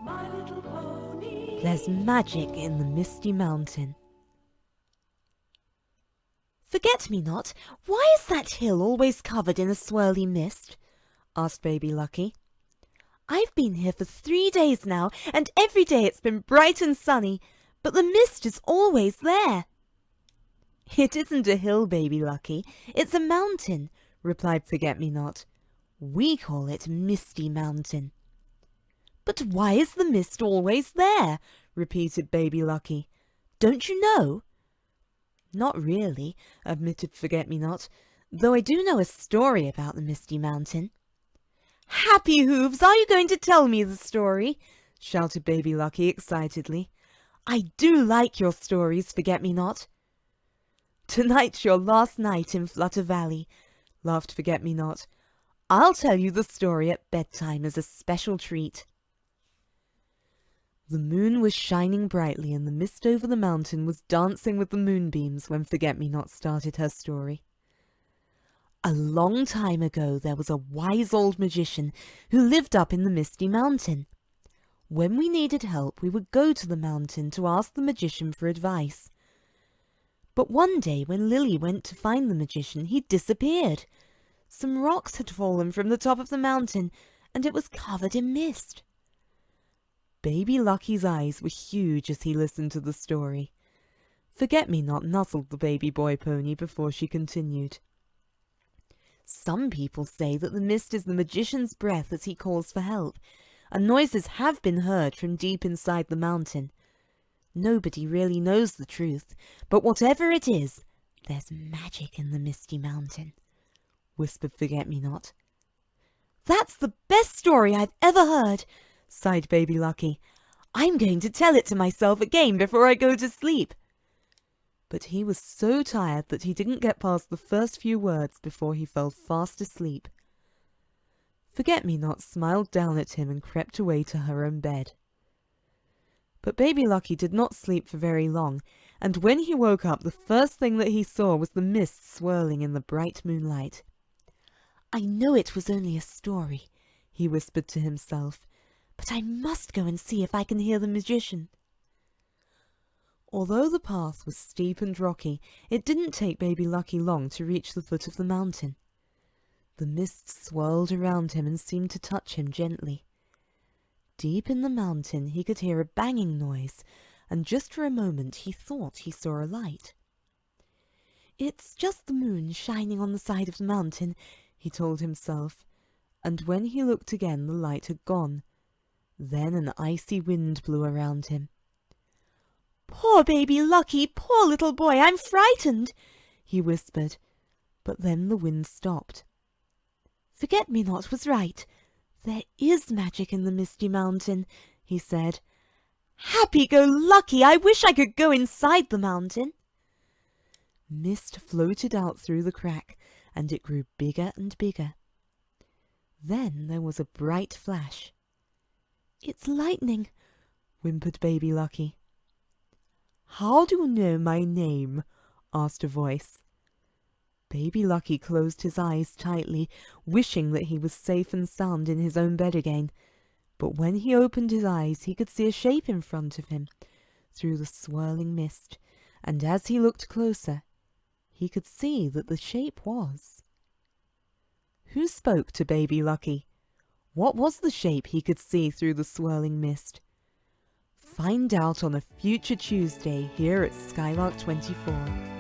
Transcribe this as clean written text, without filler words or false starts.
My Little Pony. There's magic in the Misty Mountain. Forget-me-not, why is that hill always covered in a swirly mist? Asked Baby Lucky. I've been here for 3 days now, and every day it's been bright and sunny, but the mist is always there. It isn't a hill, Baby Lucky, it's a mountain, replied Forget-me-not. We call it Misty Mountain. But why is the mist always there? Repeated Baby Lucky. Don't you know? Not really, admitted Forget-me-not, though I do know a story about the Misty Mountain. Happy Hooves, are you going to tell me the story? Shouted Baby Lucky excitedly. I do like your stories, Forget-me-not. Tonight's your last night in Flutter Valley, laughed Forget-me-not. I'll tell you the story at bedtime as a special treat. The moon was shining brightly and the mist over the mountain was dancing with the moonbeams when Forget-me-not started her story. A long time ago there was a wise old magician who lived up in the Misty Mountain. When we needed help, we would go to the mountain to ask the magician for advice. But one day when Lily went to find the magician, he disappeared. Some rocks had fallen from the top of the mountain, and it was covered in mist. Baby Lucky's eyes were huge as he listened to the story. Forget-me-not nuzzled the baby boy pony before she continued. Some people say that the mist is the magician's breath as he calls for help, and noises have been heard from deep inside the mountain. Nobody really knows the truth, but whatever it is, there's magic in the Misty Mountain, whispered Forget-me-not. That's the best story I've ever heard, sighed Baby Lucky. I'm going to tell it to myself again before I go to sleep. But he was so tired that he didn't get past the first few words before he fell fast asleep. Forget-me-not smiled down at him and crept away to her own bed. But Baby Lucky did not sleep for very long, and when he woke up the first thing that he saw was the mist swirling in the bright moonlight. I know it was only a story, he whispered to himself, but I must go and see if I can hear the magician. Although the path was steep and rocky, it didn't take Baby Lucky long to reach the foot of the mountain. The mist swirled around him and seemed to touch him gently. Deep in the mountain he could hear a banging noise, and just for a moment he thought he saw a light. It's just the moon shining on the side of the mountain, he told himself, and when he looked again the light had gone. Then an icy wind blew around him. Poor Baby Lucky, poor little boy, I'm frightened, he whispered, but then the wind stopped. Forget-me-not was right. There is magic in the Misty Mountain, he said. Happy-go-lucky, I wish I could go inside the mountain. Mist floated out through the crack, and it grew bigger and bigger. Then there was a bright flash. It's lightning, whimpered Baby Lucky. How do you know my name? Asked a voice. Baby Lucky closed his eyes tightly, wishing that he was safe and sound in his own bed again. But when he opened his eyes he could see a shape in front of him through the swirling mist, and as he looked closer he could see that the shape was... Who spoke to Baby Lucky? What was the shape he could see through the swirling mist? Find out on a future Tuesday here at Skylark 24.